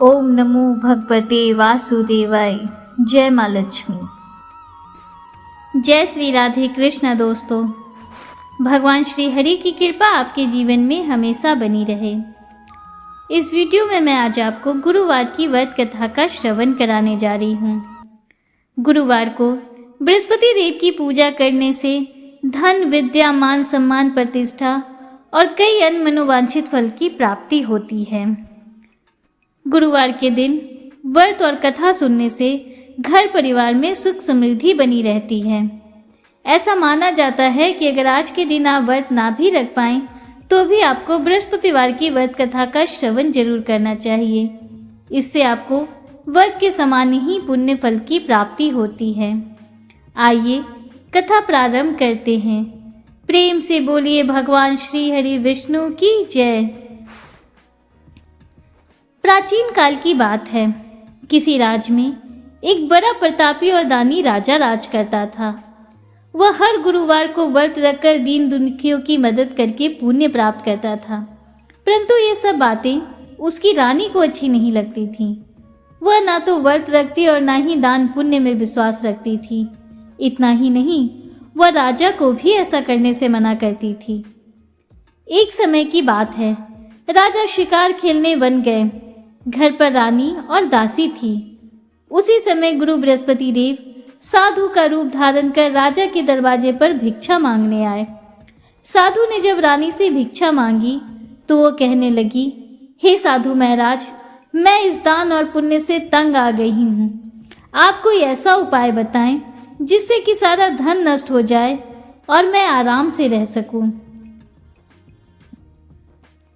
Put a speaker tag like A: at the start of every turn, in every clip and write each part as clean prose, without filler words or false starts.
A: ओम नमो भगवते वासुदेवाय। जय माँ लक्ष्मी। जय श्री राधे कृष्ण। दोस्तों, भगवान श्री हरि की कृपा आपके जीवन में हमेशा बनी रहे। इस वीडियो में मैं आज आपको गुरुवार की व्रत कथा का श्रवण कराने जा रही हूँ। गुरुवार को बृहस्पति देव की पूजा करने से धन, विद्या, मान सम्मान, प्रतिष्ठा और कई अन्य मनोवांछित फल की प्राप्ति होती है। गुरुवार के दिन व्रत और कथा सुनने से घर परिवार में सुख समृद्धि बनी रहती है। ऐसा माना जाता है कि अगर आज के दिन आप व्रत ना भी रख पाएं तो भी आपको बृहस्पतिवार की व्रत कथा का श्रवण जरूर करना चाहिए। इससे आपको व्रत के समान ही पुण्य फल की प्राप्ति होती है। आइए कथा प्रारंभ करते हैं। प्रेम से बोलिए भगवान श्री हरि विष्णु की जय। प्राचीन काल की बात है। किसी राज्य में एक बड़ा प्रतापी और दानी राजा राज करता था। वह हर गुरुवार को व्रत रखकर दीन दुखियों की मदद करके पुण्य प्राप्त करता था। परंतु ये सब बातें उसकी रानी को अच्छी नहीं लगती थीं। वह ना तो व्रत रखती और ना ही दान पुण्य में विश्वास रखती थी। इतना ही नहीं, वह राजा को भी ऐसा करने से मना करती थी। एक समय की बात है, राजा शिकार खेलने वन गए। घर पर रानी और दासी थी। उसी समय गुरु बृहस्पति देव साधु का रूप धारण कर राजा के दरवाजे पर भिक्षा मांगने आए। साधु ने जब रानी से भिक्षा मांगी तो वो कहने लगी, हे साधु महाराज, मैं इस दान और पुण्य से तंग आ गई हूँ। आप कोई ऐसा उपाय बताएं जिससे कि सारा धन नष्ट हो जाए और मैं आराम से रह सकूं।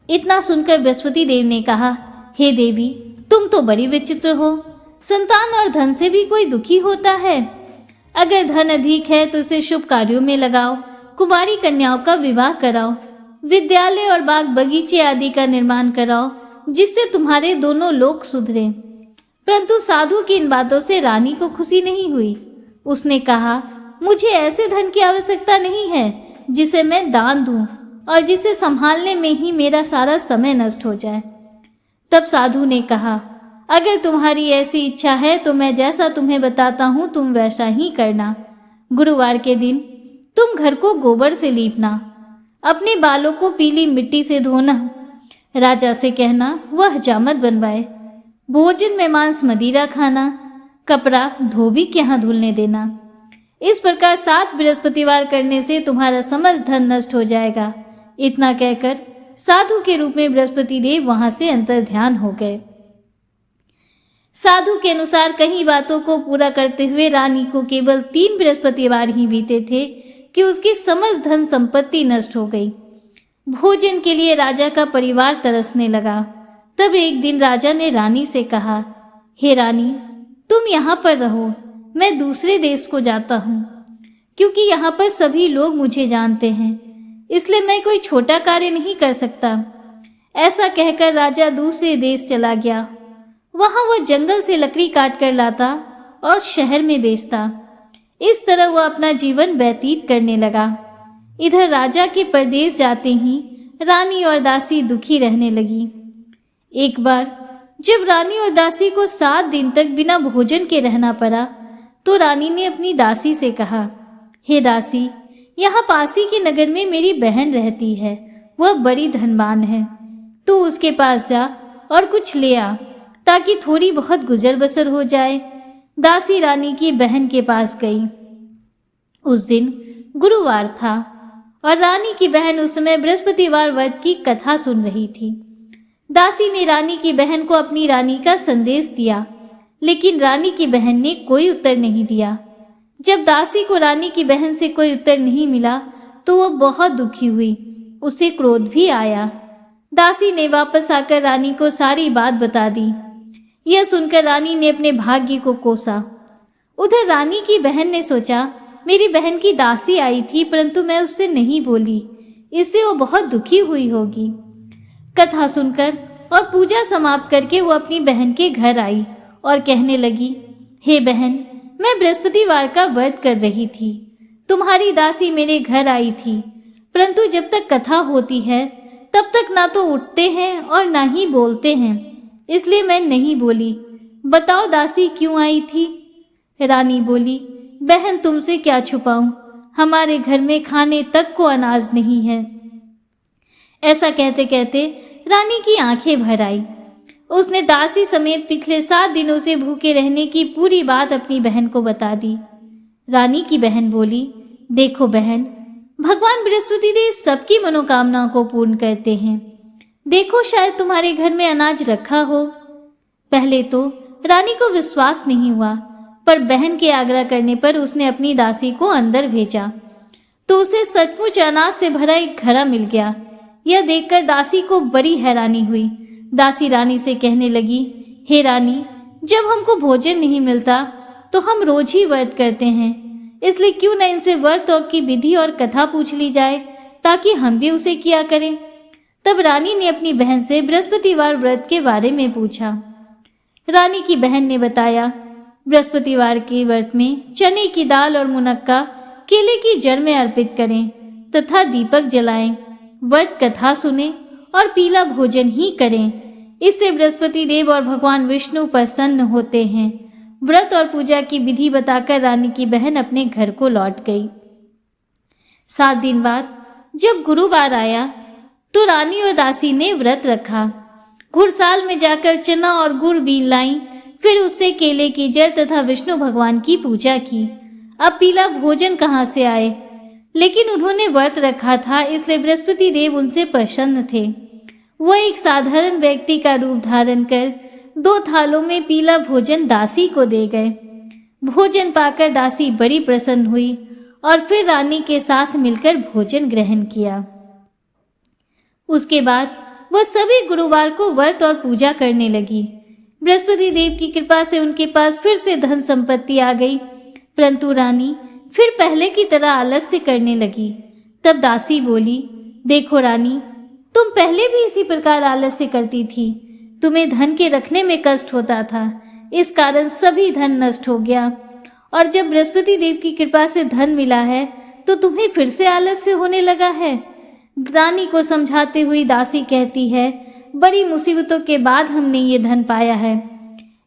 A: इतना सुनकर बृहस्पति देव ने कहा, हे देवी, तुम तो बड़ी विचित्र हो। संतान और धन से भी कोई दुखी होता है? अगर धन अधिक है तो इसे शुभ कार्यों में लगाओ, कुमारी कन्याओं का विवाह कराओ, विद्यालय और बाग बगीचे आदि का निर्माण कराओ, जिससे तुम्हारे दोनों लोक सुधरे। परंतु साधु की इन बातों से रानी को खुशी नहीं हुई। उसने कहा, मुझे ऐसे धन की आवश्यकता नहीं है जिसे मैं दान दूं और जिसे संभालने में ही मेरा सारा समय नष्ट हो जाए। तब साधु ने कहा, अगर तुम्हारी ऐसी इच्छा है तो मैं जैसा तुम्हें बताता हूँ तुम वैसा ही करना। गुरुवार के दिन तुम घर को गोबर से लीपना, अपने बालों को पीली मिट्टी से धोना, राजा से कहना वह हजामत बनवाए, भोजन में मांस मदिरा खाना, कपड़ा धोबी के यहाँ धुलने देना। इस प्रकार 7 बृहस्पतिवार करने से तुम्हारा समस्त धन नष्ट हो जाएगा। इतना कहकर साधु के रूप में बृहस्पति देव वहां से अंतर ध्यान हो गए। साधु के अनुसार कई बातों को पूरा करते हुए रानी को केवल 3 बृहस्पतिवार ही बीते थे कि उसकी समस्त धन संपत्ति नष्ट हो गई। भोजन के लिए राजा का परिवार तरसने लगा। तब एक दिन राजा ने रानी से कहा, हे रानी, तुम यहाँ पर रहो, मैं दूसरे देश को जाता हूँ, क्योंकि यहाँ पर सभी लोग मुझे जानते हैं, इसलिए मैं कोई छोटा कार्य नहीं कर सकता। ऐसा कहकर राजा दूसरे देश चला गया। वहां वह जंगल से लकड़ी काट कर लाता और शहर में बेचता। इस तरह वह अपना जीवन व्यतीत करने लगा। इधर राजा के परदेश जाते ही रानी और दासी दुखी रहने लगी। एक बार जब रानी और दासी को 7 दिन तक बिना भोजन के रहना पड़ा तो रानी ने अपनी दासी से कहा, हे दासी, यहाँ पासी के नगर में मेरी बहन रहती है, वह बड़ी धनवान है। तू उसके पास जा और कुछ ले आ ताकि थोड़ी बहुत गुजर बसर हो जाए। दासी रानी की बहन के पास गई। उस दिन गुरुवार था और रानी की बहन उस समय बृहस्पतिवार व्रत की कथा सुन रही थी। दासी ने रानी की बहन को अपनी रानी का संदेश दिया, लेकिन रानी की बहन ने कोई उत्तर नहीं दिया। जब दासी को रानी की बहन से कोई उत्तर नहीं मिला तो वह बहुत दुखी हुई। उसे क्रोध भी आया। दासी ने वापस आकर रानी को सारी बात बता दी। यह सुनकर रानी ने अपने भाग्य को कोसा। उधर रानी की बहन ने सोचा, मेरी बहन की दासी आई थी परंतु मैं उससे नहीं बोली, इससे वो बहुत दुखी हुई होगी। कथा सुनकर और पूजा समाप्त करके वो अपनी बहन के घर आई और कहने लगी, हे बहन, मैं बृहस्पतिवार का व्रत कर रही थी। तुम्हारी दासी मेरे घर आई थी, परंतु जब तक कथा होती है तब तक ना तो उठते हैं और ना ही बोलते हैं। इसलिए मैं नहीं बोली। बताओ दासी क्यों आई थी? रानी बोली, बहन तुमसे क्या छुपाऊं, हमारे घर में खाने तक को अनाज नहीं है। ऐसा कहते कहते रानी की आंखें भर आई। उसने दासी समेत पिछले 7 दिनों से भूखे रहने की पूरी बात अपनी बहन को बता दी। रानी की बहन बोली, देखो बहन, भगवान बृहस्पति देव सबकी मनोकामनाओं को पूर्ण करते हैं। देखो शायद तुम्हारे घर में अनाज रखा हो। पहले तो रानी को विश्वास नहीं हुआ, पर बहन के आग्रह करने पर उसने अपनी दासी को अंदर भेजा तो उसे सचमुच अनाज से भरा एक घड़ा मिल गया। यह देखकर दासी को बड़ी हैरानी हुई। दासी रानी से कहने लगी, हे रानी, जब हमको भोजन नहीं मिलता तो हम रोज ही व्रत करते हैं, इसलिए क्यों न इनसे व्रत और की विधि और कथा पूछ ली जाए ताकि हम भी उसे किया करें। तब रानी ने अपनी बहन से बृहस्पतिवार व्रत के बारे में पूछा। रानी की बहन ने बताया, बृहस्पतिवार के व्रत में चने की दाल और मुनक्का केले की जड़ में अर्पित करें तथा दीपक जलाएं, व्रत कथा सुने और पीला भोजन ही करें। इससे बृहस्पति देव और भगवान विष्णु प्रसन्न होते हैं। व्रत और पूजा की विधि बताकर रानी की बहन अपने घर को लौट गई। 7 दिन बाद जब गुरुवार आया तो रानी और दासी ने व्रत रखा। घुड़साल में जाकर चना और गुड़ बीन लाई, फिर उससे केले की जड़ तथा विष्णु भगवान की पूजा की। अब पीला भोजन कहाँ से आए? लेकिन उन्होंने व्रत रखा था, इसलिए बृहस्पति देव उनसे प्रसन्न थे। वह एक साधारण व्यक्ति का रूप धारण कर 2 थालों में पीला भोजन दासी को दे गए। भोजन पाकर दासी बड़ी प्रसन्न हुई और फिर रानी के साथ मिलकर भोजन ग्रहण किया। उसके बाद वह सभी गुरुवार को व्रत और पूजा करने लगी। बृहस्पति देव की कृपा से उनके पास फिर से धन संपत्ति आ गई, परंतु रानी फिर पहले की तरह आलस्य करने लगी। तब दासी बोली, देखो रानी, तुम पहले भी इसी प्रकार आलस्य करती थी। तुम्हें धन के रखने में कष्ट होता था, इस कारण सभी धन नष्ट हो गया, और जब बृहस्पति देव की कृपा से धन मिला है तो तुम्हें फिर से आलस्य होने लगा है। रानी को समझाते हुई दासी कहती है, बड़ी मुसीबतों के बाद हमने ये धन पाया है,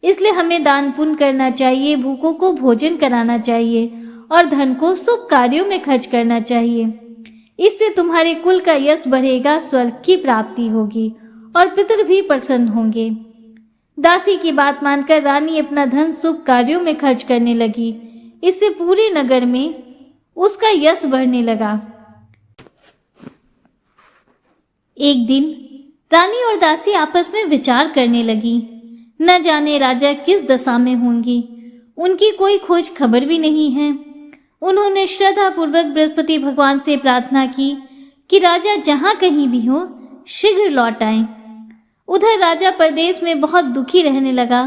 A: इसलिए हमें दान पुण्य करना चाहिए, भूखों को भोजन कराना चाहिए और धन को शुभ कार्यों में खर्च करना चाहिए। इससे तुम्हारे कुल का यश बढ़ेगा, स्वर्ग की प्राप्ति होगी और पितर भी प्रसन्न होंगे। दासी की बात मानकर रानी अपना धन शुभ कार्यों में खर्च करने लगी। इससे पूरे नगर में उसका यश बढ़ने लगा। एक दिन रानी और दासी आपस में विचार करने लगी। न जाने राजा किस दशा में होंगी, उनकी कोई खोज खबर भी नहीं है। उन्होंने श्रद्धा पूर्वक बृहस्पति भगवान से प्रार्थना की कि राजा जहाँ कहीं भी हो शीघ्र लौट आएं। उधर राजा प्रदेश में बहुत दुखी रहने लगा।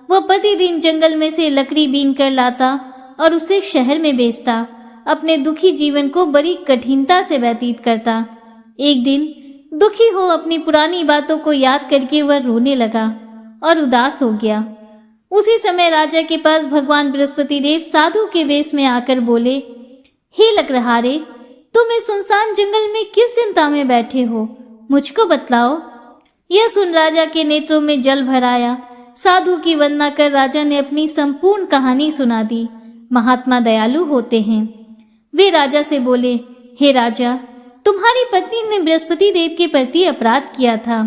A: वह प्रतिदिन जंगल में से लकड़ी बीन कर लाता और उसे शहर में बेचता। अपने दुखी जीवन को बड़ी कठिनता से व्यतीत करता। एक दिन दुखी हो अपनी पुरानी बातों को याद करके वह रोने लगा और उदास हो गया। उसी समय राजा के पास भगवान बृहस्पति देव साधु के वेश में आकर बोले, हे लकड़हारे, तुम इस सुनसान जंगल में किस चिंता में बैठे हो, मुझको बतलाओ। यह सुन राजा के नेत्रों में जल भर आया। साधु की वंदना कर राजा ने अपनी संपूर्ण कहानी सुना दी। महात्मा दयालु होते हैं। वे राजा से बोले, हे राजा, तुम्हारी पत्नी ने बृहस्पति देव के प्रति अपराध किया था,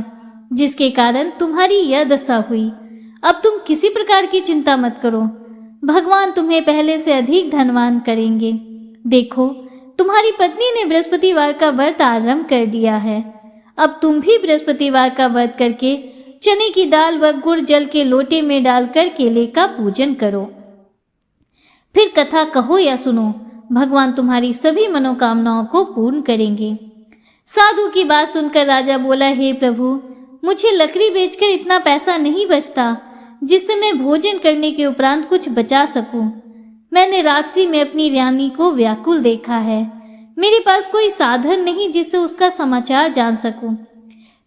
A: जिसके कारण तुम्हारी यह दशा हुई। अब तुम किसी प्रकार की चिंता मत करो, भगवान तुम्हें पहले से अधिक धनवान करेंगे। देखो, तुम्हारी पत्नी ने बृहस्पतिवार का व्रत आरंभ कर दिया है। अब तुम भी बृहस्पतिवार का व्रत करके चने की दाल व गुड़ जल के लोटे में डालकर केले का पूजन करो। फिर कथा कहो या सुनो, भगवान तुम्हारी सभी मनोकामनाओं को पूर्ण करेंगे। साधु की बात सुनकर राजा बोला, हे प्रभु, मुझे लकड़ी बेचकर इतना पैसा नहीं बचता जिससे मैं भोजन करने के उपरांत कुछ बचा सकूं। मैंने रात्रि में अपनी रानी को व्याकुल देखा है। मेरे पास कोई साधन नहीं जिससे उसका समाचार जान सकूं।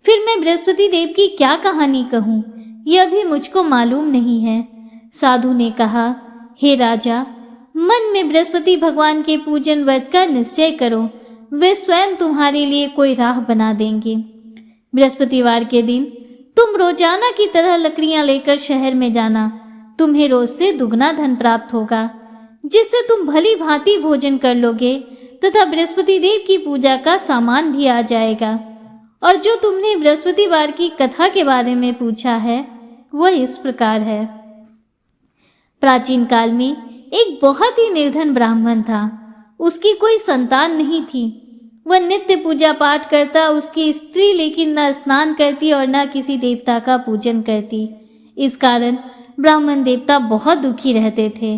A: फिर मैं बृहस्पति देव की क्या कहानी कहूं, यह भी मुझको मालूम नहीं है। साधु ने कहा, हे राजा, मन में बृहस्पति भगवान के पूजन व्रत का निश्चय करो, वे स्वयं तुम्हारे लिए कोई राह बना देंगे। बृहस्पतिवार के दिन तुम रोजाना की तरह लकड़ियां लेकर शहर में जाना। तुम्हें रोज से दुगना धन प्राप्त होगा, जिससे तुम भली भांति भोजन कर लोगे तथा बृहस्पति देव की पूजा का सामान भी आ जाएगा। और जो तुमने बृहस्पतिवार की कथा के बारे में पूछा है वह इस प्रकार है। प्राचीन काल में एक बहुत ही निर्धन ब्राह्मण था। उसकी कोई संतान नहीं थी। वह नित्य पूजा पाठ करता। उसकी स्त्री लेकिन न स्नान करती और न किसी देवता का पूजन करती। इस कारण ब्राह्मण देवता बहुत दुखी रहते थे।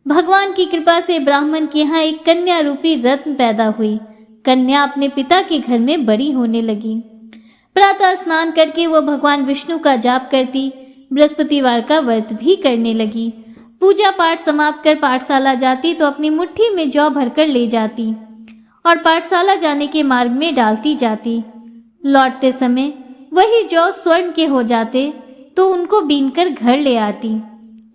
A: भगवान की कृपा से ब्राह्मण के यहाँ एक कन्या रूपी रत्न पैदा हुई। कन्या अपने पिता के घर में बड़ी होने लगी। प्रातः स्नान करके वह भगवान विष्णु का जाप करती। बृहस्पतिवार का व्रत भी करने लगी। पूजा पाठ समाप्त कर पाठशाला जाती तो अपनी मुट्ठी में जौ भरकर ले जाती और पाठशाला जाने के मार्ग में डालती जाती। लौटते समय वही जौ स्वर्ण के हो जाते तो उनको बीनकर घर ले आती।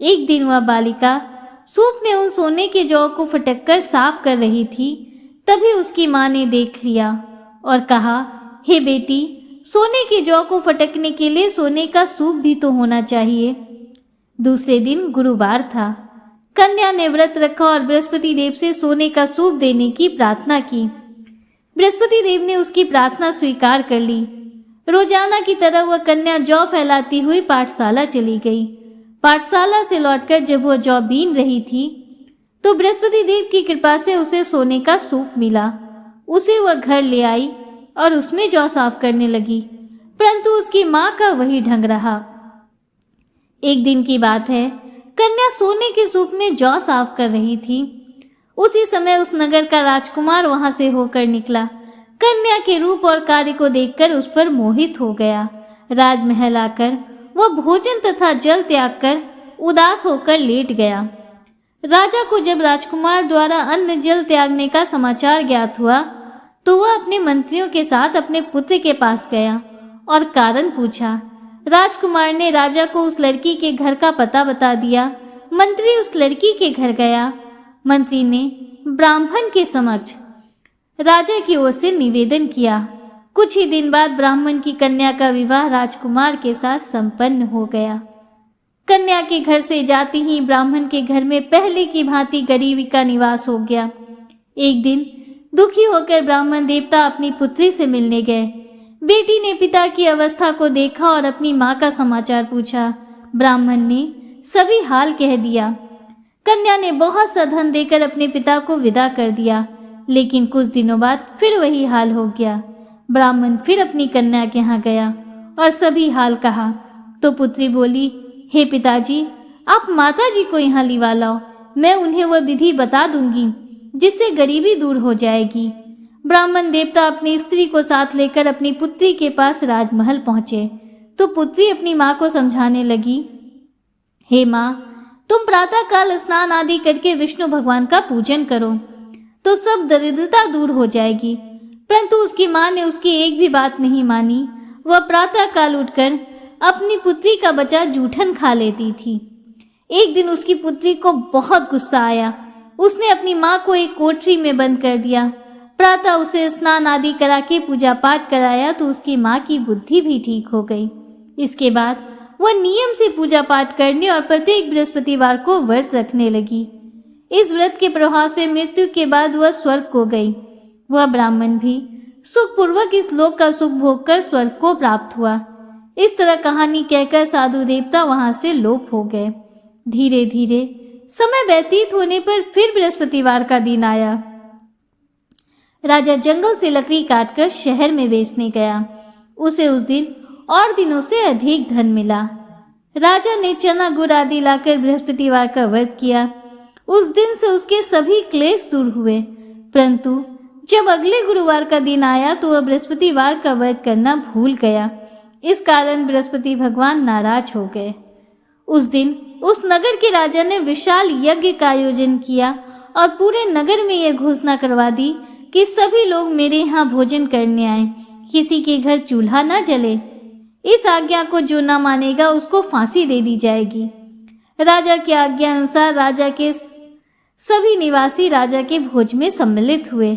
A: एक दिन वह बालिका सूप में उन सोने के जौ को फटककर साफ कर रही थी। तभी उसकी माँ ने देख लिया और कहा, हे बेटी, सोने के जौ को फटकने के लिए सोने का सूप भी तो होना चाहिए। दूसरे दिन गुरुवार था। कन्या ने व्रत रखा और बृहस्पति देव से सोने का सूप देने की प्रार्थना की। बृहस्पति देव ने उसकी प्रार्थना स्वीकार कर ली। रोजाना की तरह वह कन्या जौ फैलाती हुई पाठशाला चली गई। पाठशाला से लौटकर जब वह जौ बीन रही थी तो बृहस्पति देव की कृपा से उसे सोने का सूप मिला। उसे वह घर ले आई और उसमें जौ साफ करने लगी, परंतु उसकी माँ का वही ढंग रहा। एक दिन की बात है, कन्या सोने के सूप में जौ साफ कर रही थी। उसी समय उस नगर का राजकुमार वहां से होकर निकला। कन्या के रूप और कार्य को देखकर उस पर मोहित हो गया। राजमहल आकर वह भोजन तथा जल त्याग कर उदास होकर लेट गया। राजा को जब राजकुमार द्वारा अन्न जल त्यागने का समाचार ज्ञात हुआ तो वह अपने मंत्रियों के साथ अपने पुत्र के पास गया और कारण पूछा। राजकुमार ने राजा को उस लड़की के घर का पता बता दिया। मंत्री उस लड़की के घर गया। मंत्री ने ब्राह्मण के समक्ष राजा की ओर से निवेदन किया। कुछ ही दिन बाद ब्राह्मण की कन्या का विवाह राजकुमार के साथ संपन्न हो गया। कन्या के घर से जाती ही ब्राह्मण के घर में पहले की भांति गरीबी का निवास हो गया। एक दिन दुखी होकर ब्राह्मण देवता अपनी पुत्री से मिलने गए। बेटी ने पिता की अवस्था को देखा और अपनी माँ का समाचार पूछा। ब्राह्मण ने सभी हाल कह दिया। कन्या ने बहुत सा धन देकर अपने पिता को विदा कर दिया, लेकिन कुछ दिनों बाद फिर वही हाल हो गया। ब्राह्मण फिर अपनी कन्या के यहाँ गया और सभी हाल कहा तो पुत्री बोली, हे पिताजी, आप माताजी को यहाँ लिवा लाओ। मैं उन्हें वह विधि बता दूंगी जिससे गरीबी दूर हो जाएगी। ब्राह्मण देवता अपनी स्त्री को साथ लेकर अपनी पुत्री के पास राजमहल पहुंचे तो पुत्री अपनी माँ को समझाने लगी, हे माँ, तुम प्रातःकाल स्नान आदि करके विष्णु भगवान का पूजन करो तो सब दरिद्रता दूर हो जाएगी। परंतु उसकी माँ ने उसकी एक भी बात नहीं मानी। वह प्रातःकाल उठकर अपनी पुत्री का बचा जूठन खा लेती थी। एक दिन उसकी पुत्री को बहुत गुस्सा आया। उसने अपनी माँ को एक कोठरी में बंद कर दिया। प्रातः उसे स्नान आदि करा के पूजा पाठ कराया तो उसकी माँ की बुद्धि भी ठीक हो गई। इसके बाद वह नियम से पूजा पाठ करने और प्रत्येक बृहस्पतिवार को व्रत रखने लगी। इस व्रत के प्रभाव से मृत्यु के बाद वह स्वर्ग को गई। वह ब्राह्मण भी सुखपूर्वक इस लोक का सुख भोग कर स्वर्ग को प्राप्त हुआ। इस तरह कहानी कहकर साधु देवता वहां से लोप हो गए। धीरे धीरे समय व्यतीत होने पर फिर बृहस्पतिवार का दिन आया। राजा जंगल से लकड़ी काटकर शहर में बेचने गया। उसे उस दिन और दिनों से अधिक धन मिला। राजा ने चना गुड़ आदि लाकर बृहस्पतिवार का व्रत किया। उस दिन से उसके सभी क्लेश दूर हुए। परंतु जब अगले गुरुवार का दिन आया तो वह बृहस्पतिवार का व्रत करना भूल गया। इस कारण बृहस्पति भगवान नाराज हो गए। उस दिन उस नगर के राजा ने विशाल यज्ञ का आयोजन किया और पूरे नगर में यह घोषणा करवा दी कि सभी लोग मेरे यहाँ भोजन करने आए, किसी के घर चूल्हा न जले। इस आज्ञा को जो न मानेगा उसको फांसी दे दी जाएगी। राजा की आज्ञा अनुसार राजा के सभी निवासी राजा के भोज में सम्मिलित हुए,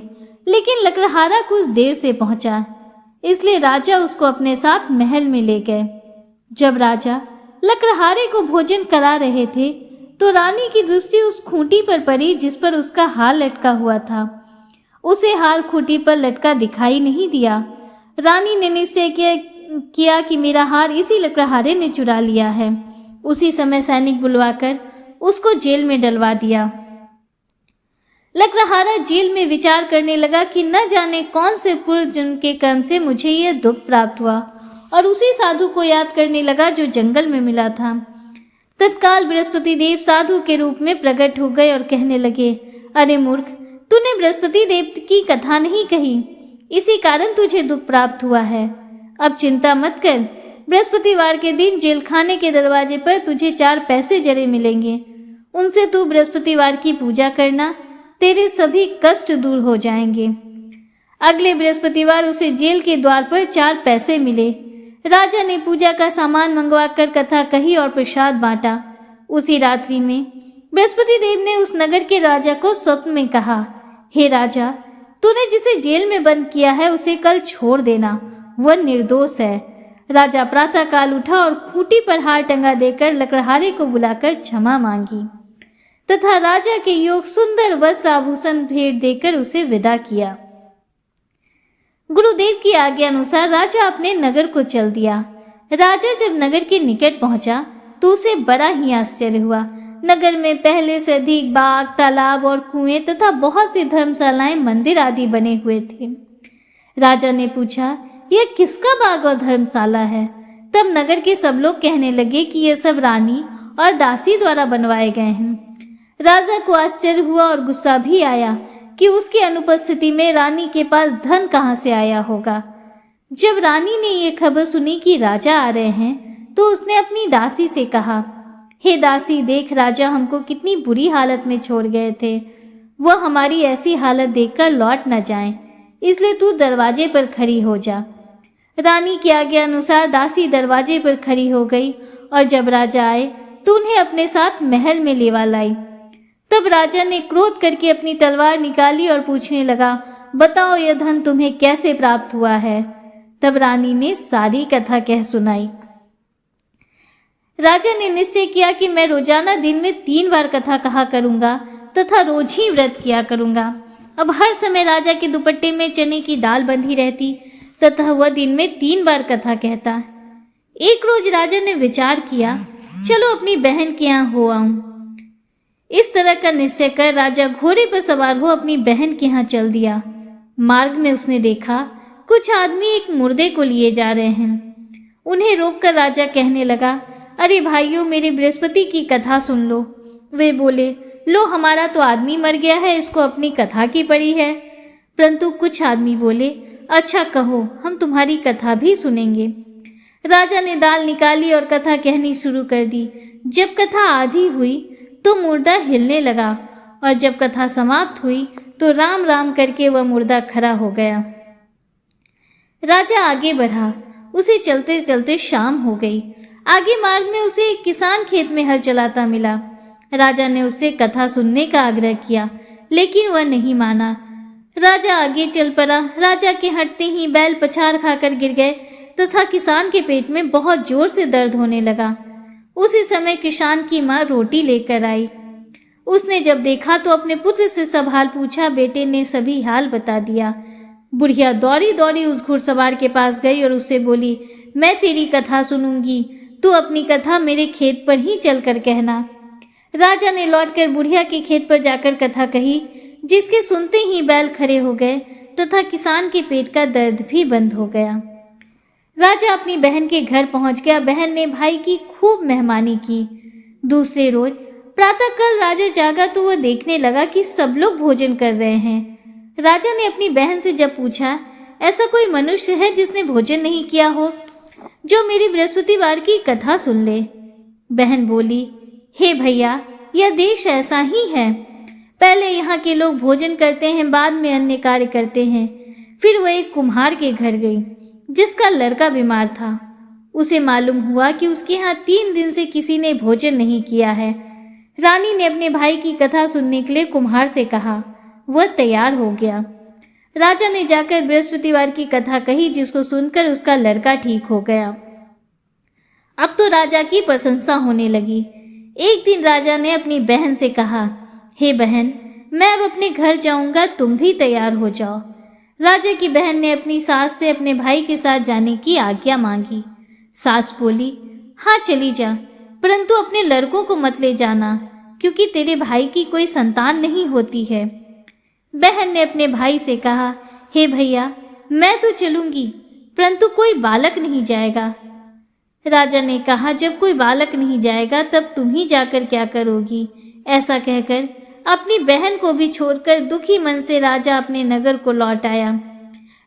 A: लेकिन लकड़हारा कुछ देर से पहुंचा, इसलिए राजा उसको अपने साथ महल में ले गए। जब राजा लकड़हारे को भोजन करा रहे थे तो रानी की दृष्टि उस खूंटी पर पड़ी जिस पर उसका हार लटका हुआ था। उसे हार खूंटी पर लटका दिखाई नहीं दिया। रानी ने निश्चय किया कि मेरा हार इसी लकड़हारे ने चुरा लिया है। उसी समय सैनिक बुलवाकर उसको जेल में डलवा दिया। लकड़हारा जेल में विचार करने लगा कि न जाने कौन से पूर्व जन्म के कर्म से मुझे यह दुख प्राप्त हुआ, और उसी साधु को याद करने लगा जो जंगल में मिला था। तत्काल बृहस्पति देव साधु के रूप में प्रकट हो गए और कहने लगे, अरे मूर्ख, तूने बृहस्पति देव की कथा नहीं कही, इसी कारण तुझे दुख प्राप्त हुआ है। अब चिंता मत कर, बृहस्पतिवार के दिन जेल खाने के दरवाजे पर तुझे 4 पैसे जड़े मिलेंगे। उनसे तू बृहस्पतिवार की पूजा करना, तेरे सभी कष्ट दूर हो जाएंगे। अगले बृहस्पतिवार उसे जेल के द्वार पर 4 पैसे मिले। राजा ने पूजा का सामान मंगवाकर कथा कही और प्रसाद बांटा। उसी रात्रि में बृहस्पति देव ने उस नगर के राजा को स्वप्न में कहा, हे राजा, तूने जिसे जेल में बंद किया है उसे कल छोड़ देना, वह निर्दोष है। राजा प्रातःकाल उठा और खूंटी पर हार टंगा देकर लकड़हारे को बुलाकर क्षमा मांगी तथा राजा के योग सुंदर वस्त्र आभूषण भेंट देकर उसे विदा किया। गुरुदेव की आज्ञा अनुसार राजा अपने नगर को चल दिया। राजा जब नगर के निकट पहुंचा तो उसे बड़ा ही आश्चर्य हुआ। नगर में पहले से अधिक बाग, तालाब और कुएं तथा बहुत सी धर्मशालाएं, मंदिर आदि बने हुए थे। राजा ने पूछा, यह किसका बाग और धर्मशाला है? तब नगर के सब लोग कहने लगे कि यह सब रानी और दासी द्वारा बनवाए गए हैं। राजा को आश्चर्य हुआ और गुस्सा भी आया कि उसकी अनुपस्थिति में रानी के पास धन कहाँ से आया होगा। जब रानी ने यह खबर सुनी कि राजा आ रहे हैं तो उसने अपनी दासी से कहा, हे दासी, देख राजा हमको कितनी बुरी हालत में छोड़ गए थे। वह हमारी ऐसी हालत देखकर लौट न जाएं, इसलिए तू दरवाजे पर खड़ी हो जा। रानी की आज्ञा अनुसार दासी दरवाजे पर खड़ी हो गई और जब राजा आए तो उन्हें अपने साथ महल में लेवा लाई। तब राजा ने क्रोध करके अपनी तलवार निकाली और पूछने लगा, बताओ यह धन तुम्हें कैसे प्राप्त हुआ है? तब रानी ने सारी कथा कह सुनाई। राजा ने निश्चय किया कि मैं रोजाना दिन में 3 बार कथा कहा करूंगा तथा रोज ही व्रत किया करूंगा। अब हर समय राजा के दुपट्टे में चने की दाल बंधी रहती तथा वह दिन में 3 बार कथा कहता। एक रोज राजा ने विचार किया, चलो अपनी बहन के यहाँ हो आऊं। इस तरह का निश्चय कर राजा घोड़े पर सवार हो अपनी बहन के यहाँ चल दिया। मार्ग में उसने देखा कुछ आदमी एक मुर्दे को लिए जा रहे हैं। उन्हें रोककर राजा कहने लगा, अरे भाइयों, मेरे बृहस्पति की कथा सुन लो। वे बोले, लो हमारा तो आदमी मर गया है, इसको अपनी कथा की पड़ी है। परंतु कुछ आदमी बोले, अच्छा कहो, हम तुम्हारी कथा भी सुनेंगे। राजा ने दाल निकाली और कथा कहनी शुरू कर दी। जब कथा आधी हुई तो मुर्दा हिलने लगा और जब कथा समाप्त हुई तो राम राम करके वह मुर्दा खड़ा हो गया। राजा आगे बढ़ा। उसे चलते चलते शाम हो गई। आगे मार्ग में उसे एक किसान खेत में हल चलाता मिला। राजा ने उससे कथा सुनने का आग्रह किया, लेकिन वह नहीं माना। राजा आगे चल पड़ा। राजा के हटते ही बैल पछाड़ खाकर गिर गए तथा किसान के पेट में बहुत जोर से दर्द होने लगा। उसी समय किसान की माँ रोटी लेकर आई। उसने जब देखा तो अपने पुत्र से सब हाल पूछा। बेटे ने सभी हाल बता दिया। बुढ़िया दौड़ी दौड़ी उस घुड़सवार के पास गई और उससे बोली, मैं तेरी कथा सुनूंगी, तू अपनी कथा मेरे खेत पर ही चलकर कहना। राजा ने लौटकर बुढ़िया के खेत पर जाकर कथा कही, जिसके सुनते ही बैल खड़े हो गए तथा किसान के पेट का दर्द भी बंद हो गया। राजा अपनी बहन के घर पहुंच गया। बहन ने भाई की खूब मेहमानी की। दूसरे रोज प्रातःकाल राजा जागा तो वह देखने लगा कि सब लोग भोजन कर रहे हैं। राजा ने अपनी बहन से जब पूछा, ऐसा कोई मनुष्य है जिसने भोजन नहीं किया हो, जो मेरी बृहस्पतिवार की कथा सुन ले? बहन बोली, हे भैया, यह देश ऐसा ही है। पहले यहाँ के लोग भोजन करते हैं, बाद में अन्य कार्य करते हैं। फिर वह एक कुम्हार के घर गई जिसका लड़का बीमार था। उसे मालूम हुआ कि उसके यहाँ 3 दिन से किसी ने भोजन नहीं किया है। रानी ने अपने भाई की कथा सुनने के लिए कुम्हार से कहा। वह तैयार हो गया। राजा ने जाकर बृहस्पतिवार की कथा कही, जिसको सुनकर उसका लड़का ठीक हो गया। अब तो राजा की प्रशंसा होने लगी। एक दिन राजा ने अपनी बहन से कहा, हे बहन, मैं अब अपने घर जाऊंगा, तुम भी तैयार हो जाओ। राजा की बहन ने अपनी सास से अपने भाई के साथ जाने की आज्ञा मांगी। सास बोली, हाँ चली जा, परंतु अपने लड़कों को मत ले जाना, क्योंकि तेरे भाई की कोई संतान नहीं होती है। बहन ने अपने भाई से कहा, हे भैया, मैं तो चलूंगी, परंतु कोई बालक नहीं जाएगा। राजा ने कहा, जब कोई बालक नहीं जाएगा तब तुम ही जाकर क्या करोगी? ऐसा कहकर अपनी बहन को भी छोड़कर दुखी मन से राजा अपने नगर को लौट आया।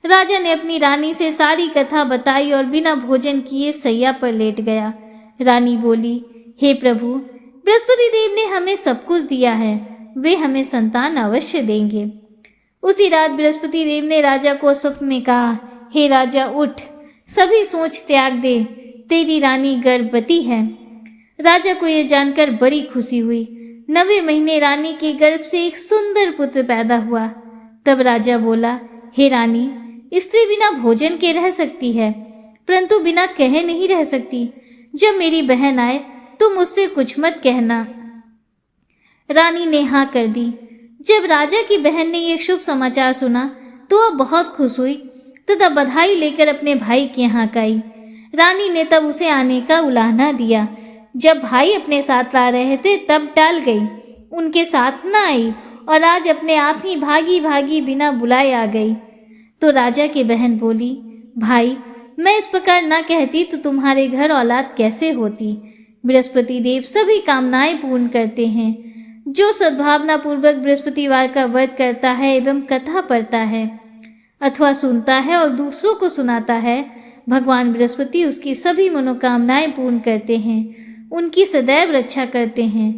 A: राजा ने अपनी रानी से सारी कथा बताई और बिना भोजन किए सैया पर लेट गया। रानी बोली, हे प्रभु, बृहस्पति देव ने हमें सब कुछ दिया है, वे हमें संतान अवश्य देंगे। उसी रात बृहस्पति देव ने राजा को स्वप्न में कहा, हे राजा, उठ, सभी सोच त्याग दे, तेरी रानी गर्भवती है। राजा को यह जानकर बड़ी खुशी हुई। 9वें महीने रानी के गर्भ से एक सुंदर पुत्र पैदा हुआ। तब राजा बोला, हे रानी, स्त्री बिना भोजन के रह सकती है, परंतु बिना कहे नहीं रह सकती। जब मेरी बहन आए तो मुझसे कुछ मत कहना। रानी ने हाँ कर दी। जब राजा की बहन ने यह शुभ समाचार सुना तो वह बहुत खुश हुई तथा बधाई लेकर अपने भाई के यहाँ गई। रानी ने तब उसे आने का उलाहना दिया। जब भाई अपने साथ ला रहे थे तब टाल गई, उनके साथ न आई और आज अपने आप ही भागी भागी बिना बुलाए आ गई। तो राजा की बहन बोली, भाई, मैं इस प्रकार ना कहती तो तुम्हारे घर औलाद कैसे होती? बृहस्पति देव सभी कामनाएं पूर्ण करते हैं। जो सद्भावना पूर्वक बृहस्पतिवार का व्रत करता है एवं कथा पढ़ता है अथवा सुनता है और दूसरों को सुनाता है, भगवान बृहस्पति उसकी सभी मनोकामनाएं पूर्ण करते हैं, उनकी सदैव रक्षा करते हैं।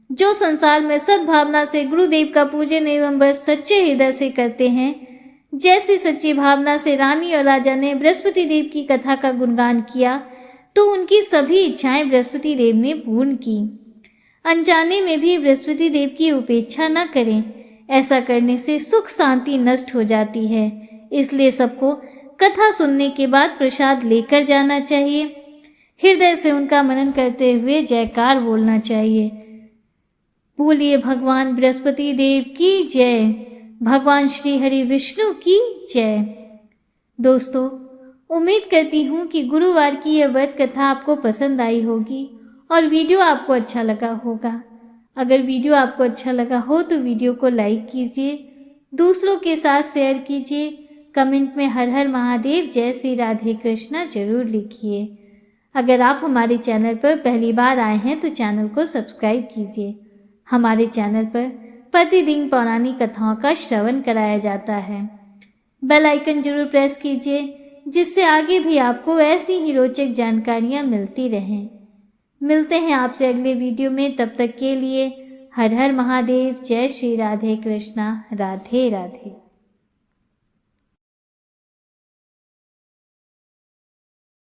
A: जो संसार में सद्भावना से गुरुदेव का पूजन एवं व्रत सच्चे हृदय से करते हैं, जैसी सच्ची भावना से रानी और राजा ने बृहस्पति देव की कथा का गुणगान किया, तो उनकी सभी इच्छाएं बृहस्पति देव ने पूर्ण की। अनजाने में भी बृहस्पति देव की उपेक्षा न करें, ऐसा करने से सुख शांति नष्ट हो जाती है। इसलिए सबको कथा सुनने के बाद प्रसाद लेकर जाना चाहिए। हृदय से उनका मनन करते हुए जयकार बोलना चाहिए। बोलिए भगवान बृहस्पति देव की जय, भगवान श्री हरि विष्णु की जय। दोस्तों, उम्मीद करती हूँ कि गुरुवार की यह व्रत कथा आपको पसंद आई होगी और वीडियो आपको अच्छा लगा होगा। अगर वीडियो आपको अच्छा लगा हो तो वीडियो को लाइक कीजिए, दूसरों के साथ शेयर कीजिए, कमेंट में हर हर महादेव, जय श्री राधे कृष्णा जरूर लिखिए। अगर आप हमारे चैनल पर पहली बार आए हैं तो चैनल को सब्सक्राइब कीजिए। हमारे चैनल पर प्रतिदिन पौराणिक कथाओं का श्रवण कराया जाता है। बेल आइकन जरूर प्रेस कीजिए, जिससे आगे भी आपको ऐसी ही रोचक जानकारियाँ मिलती रहें। मिलते हैं आपसे अगले वीडियो में, तब तक के लिए हर हर महादेव, जय श्री राधे कृष्णा, राधे राधे।